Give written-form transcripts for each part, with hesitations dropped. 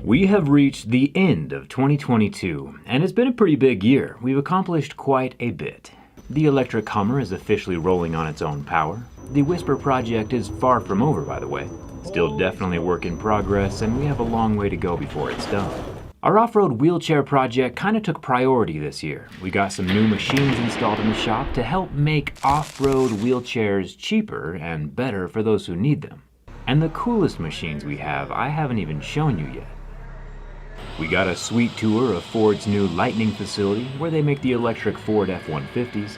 We have reached the end of 2022, and it's been a pretty big year. We've accomplished quite a bit. The electric Hummer is officially rolling on its own power. The Whisper project is far from over, by the way. Still definitely a work in progress, and we have a long way to go before it's done. Our off-road wheelchair project kind of took priority this year. We got some new machines installed in the shop to help make off-road wheelchairs cheaper and better for those who need them. And the coolest machines we have, I haven't even shown you yet. We got a sweet tour of Ford's new Lightning facility where they make the electric Ford F-150s.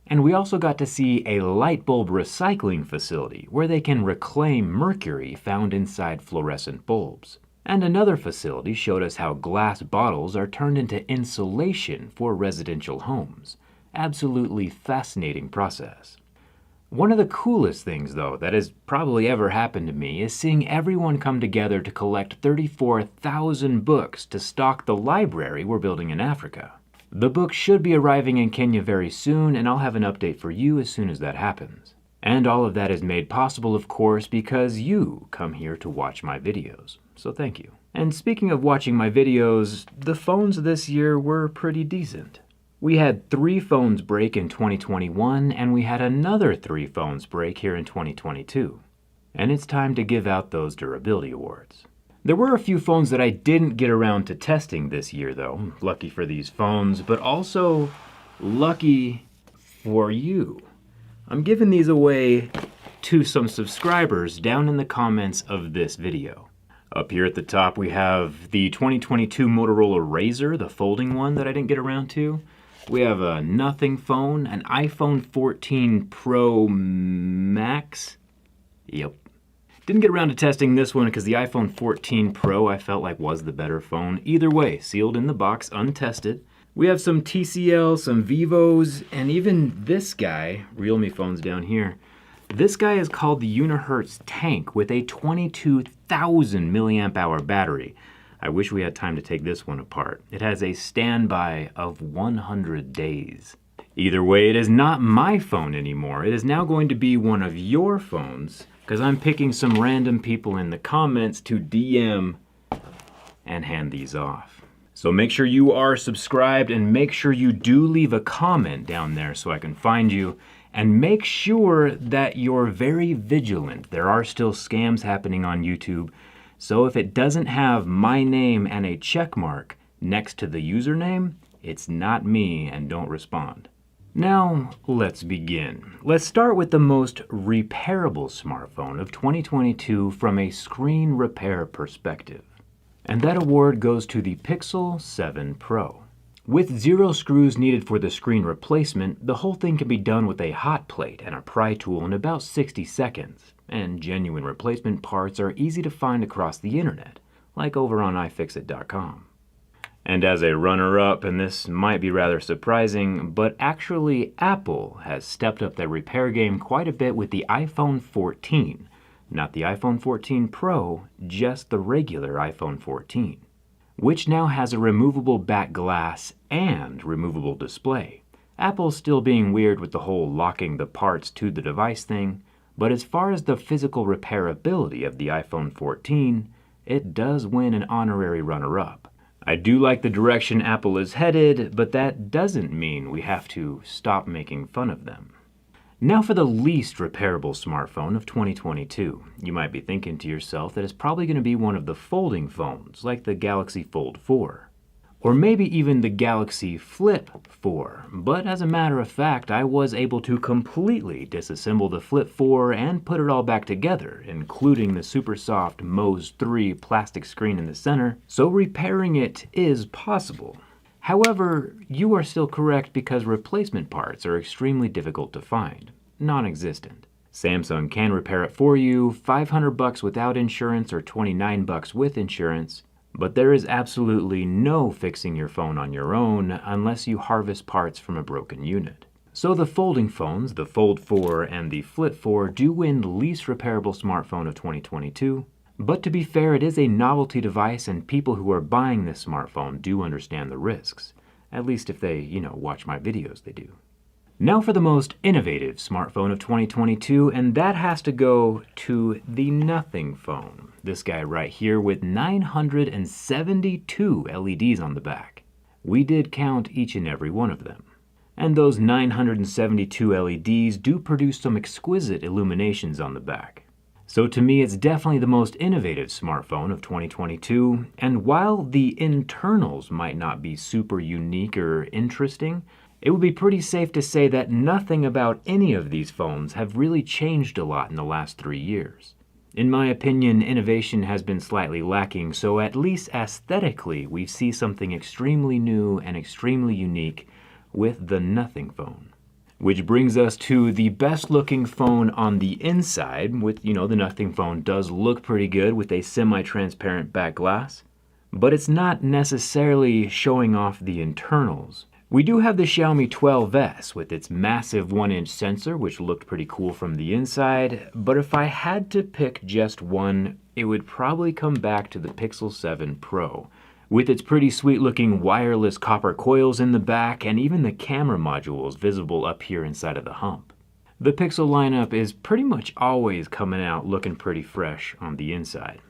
And we also got to see a light bulb recycling facility where they can reclaim mercury found inside fluorescent bulbs. And another facility showed us how glass bottles are turned into insulation for residential homes. Absolutely fascinating process. One of the coolest things, though, that has probably ever happened to me is seeing everyone come together to collect 34,000 books to stock the library we're building in Africa. The books should be arriving in Kenya very soon, and I'll have an update for you as soon as that happens. And all of that is made possible, of course, because you come here to watch my videos. So thank you. And speaking of watching my videos, the phones this year were pretty decent. We had 3 phones break in 2021, and we had another 3 phones break here in 2022. And it's time to give out those durability awards. There were a few phones that I didn't get around to testing this year, though. Lucky for these phones, but also lucky for you. I'm giving these away to some subscribers down in the comments of this video. Up here at the top, we have the 2022 Motorola Razr, the folding one that I didn't get around to. We have a nothing phone, an iPhone 14 Pro Max. Yep. Didn't get around to testing this one because the iPhone 14 Pro I felt like was the better phone. Either way, sealed in the box, untested. We have some TCL, some Vivos, and even this guy, Realme phones down here. This guy is called the Unihertz Tank with a 22,000 milliamp hour battery. I wish we had time to take this one apart. It has a standby of 100 days. Either way, it is not my phone anymore. It is now going to be one of your phones, because I'm picking some random people in the comments to DM and hand these off. So make sure you are subscribed and make sure you do leave a comment down there so I can find you. And make sure that you're very vigilant. There are still scams happening on YouTube. So if it doesn't have my name and a check mark next to the username, it's not me and don't respond. Now, let's begin. Let's start with the most repairable smartphone of 2022 from a screen repair perspective. And that award goes to the Pixel 7 Pro. With 0 screws needed for the screen replacement, the whole thing can be done with a hot plate and a pry tool in about 60 seconds. And genuine replacement parts are easy to find across the internet, like over on iFixit.com. And as a runner-up, and this might be rather surprising, but actually Apple has stepped up their repair game quite a bit with the iPhone 14. Not the iPhone 14 Pro, just the regular iPhone 14. Which now has a removable back glass and removable display. Apple's still being weird with the whole locking the parts to the device thing, but as far as the physical repairability of the iPhone 14, it does win an honorary runner-up. I do like the direction Apple is headed, but that doesn't mean we have to stop making fun of them. Now for the least repairable smartphone of 2022. You might be thinking to yourself that it's probably going to be one of the folding phones, like the Galaxy Fold 4. Or maybe even the Galaxy Flip 4. But as a matter of fact, I was able to completely disassemble the Flip 4 and put it all back together, including the super soft Moz 3 plastic screen in the center, so repairing it is possible. However, you are still correct because replacement parts are extremely difficult to find, non-existent. Samsung can repair it for you, $500 without insurance or $29 with insurance, but there is absolutely no fixing your phone on your own unless you harvest parts from a broken unit. So the folding phones, the Fold 4 and the Flip 4, do win least repairable smartphone of 2022. But to be fair, it is a novelty device and people who are buying this smartphone do understand the risks. At least if they, watch my videos, they do. Now for the most innovative smartphone of 2022, and that has to go to the Nothing phone. this guy right here with 972 LEDs on the back. We did count each and every one of them. And those 972 LEDs do produce some exquisite illuminations on the back. So to me, it's definitely the most innovative smartphone of 2022, and while the internals might not be super unique or interesting, it would be pretty safe to say that nothing about any of these phones have really changed a lot in the last 3 years. In my opinion, innovation has been slightly lacking, so at least aesthetically, we see something extremely new and extremely unique with the Nothing phone. Which brings us to the best looking phone on the inside, with, the Nothing phone does look pretty good with a semi-transparent back glass, but it's not necessarily showing off the internals. We do have the Xiaomi 12S with its massive 1-inch sensor, which looked pretty cool from the inside, but if I had to pick just one, it would probably come back to the Pixel 7 Pro. With its pretty sweet looking wireless copper coils in the back and even the camera modules visible up here inside of the hump. The Pixel lineup is pretty much always coming out looking pretty fresh on the inside.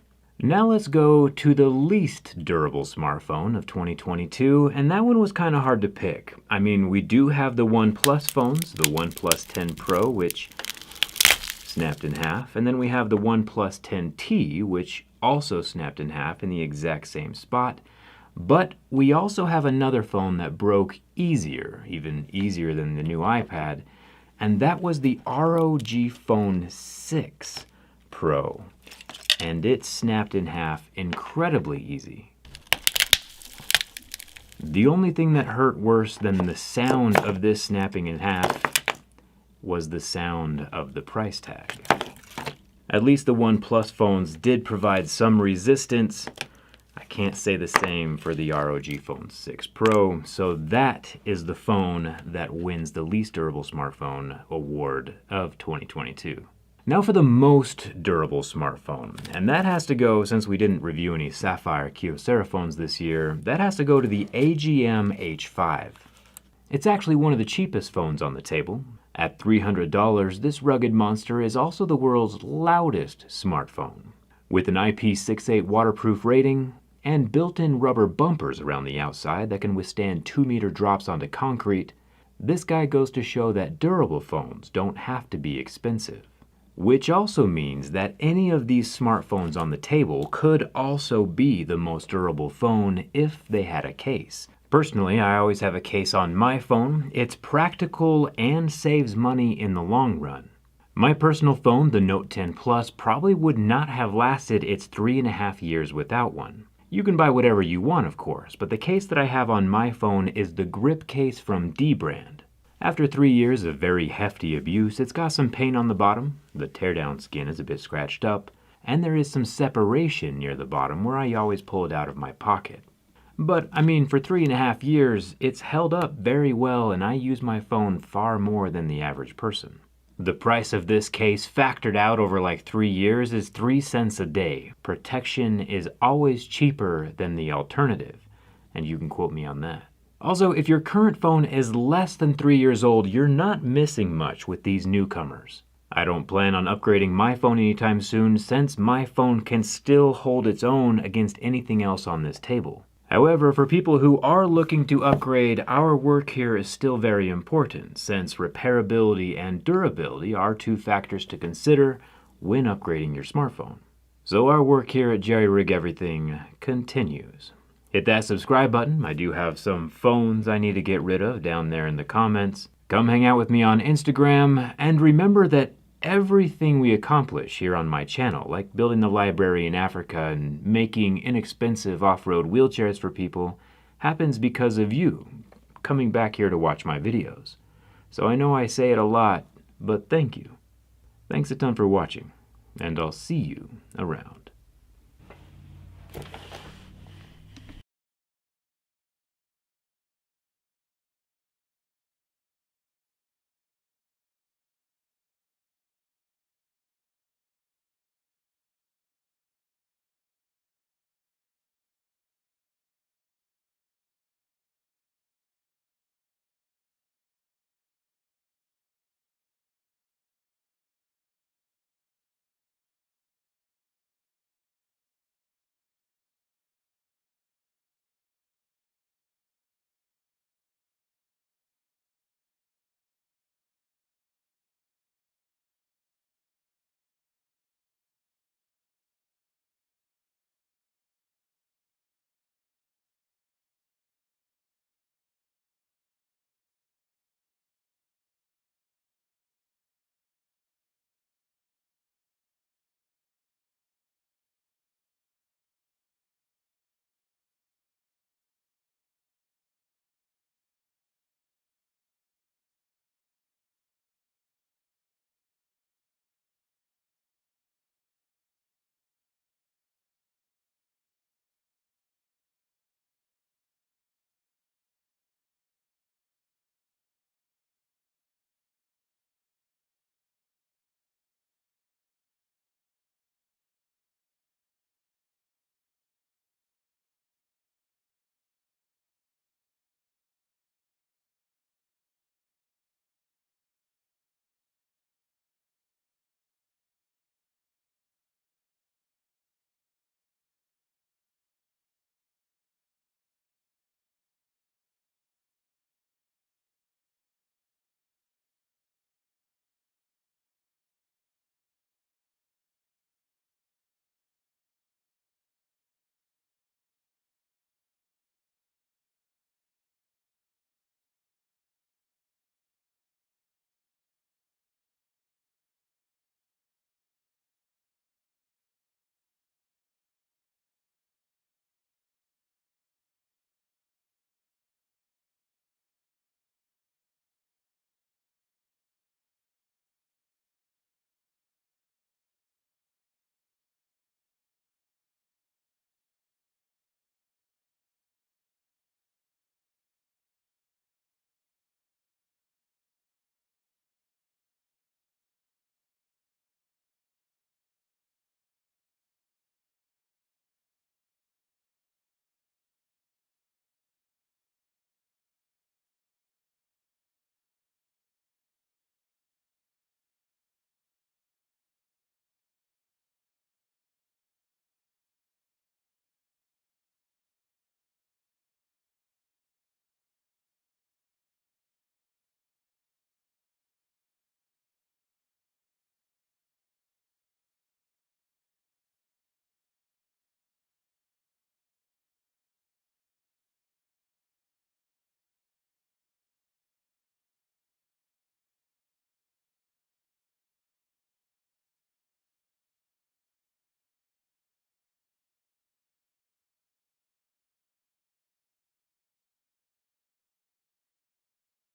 Now let's go to the least durable smartphone of 2022, and that one was kind of hard to pick. I mean, we do have the OnePlus phones, the OnePlus 10 Pro, which snapped in half, and then we have the OnePlus 10T, which also snapped in half in the exact same spot. But we also have another phone that broke easier, even easier than the new iPad, and that was the ROG Phone 6 Pro. And it snapped in half incredibly easy. The only thing that hurt worse than the sound of this snapping in half was the sound of the price tag. At least the OnePlus phones did provide some resistance. I can't say the same for the ROG Phone 6 Pro, so that is the phone that wins the least durable smartphone award of 2022. Now for the most durable smartphone, and that has to go, since we didn't review any Sapphire Kyocera phones this year, that has to go to the AGM H5. It's actually one of the cheapest phones on the table. At $300, this rugged monster is also the world's loudest smartphone. With an IP68 waterproof rating and built-in rubber bumpers around the outside that can withstand 2-meter drops onto concrete, this guy goes to show that durable phones don't have to be expensive. Which also means that any of these smartphones on the table could also be the most durable phone if they had a case. Personally, I always have a case on my phone. It's practical and saves money in the long run. My personal phone, the Note 10 Plus, probably would not have lasted its 3.5 years without one. You can buy whatever you want, of course, but the case that I have on my phone is the grip case from D brand. After 3 years of very hefty abuse, it's got some paint on the bottom, the teardown skin is a bit scratched up, and there is some separation near the bottom where I always pull it out of my pocket. But, I mean, for 3.5 years, it's held up very well and I use my phone far more than the average person. The price of this case factored out over like 3 years is 3 cents a day. Protection is always cheaper than the alternative, and you can quote me on that. Also, if your current phone is less than 3 years old, you're not missing much with these newcomers. I don't plan on upgrading my phone anytime soon since my phone can still hold its own against anything else on this table. However, for people who are looking to upgrade, our work here is still very important since repairability and durability are 2 factors to consider when upgrading your smartphone. So our work here at JerryRigEverything continues. Hit that subscribe button. I do have some phones I need to get rid of down there in the comments. Come hang out with me on Instagram, and remember that everything we accomplish here on my channel, like building the library in Africa and making inexpensive off-road wheelchairs for people, happens because of you coming back here to watch my videos. So I know I say it a lot, but thank you. Thanks a ton for watching, and I'll see you around.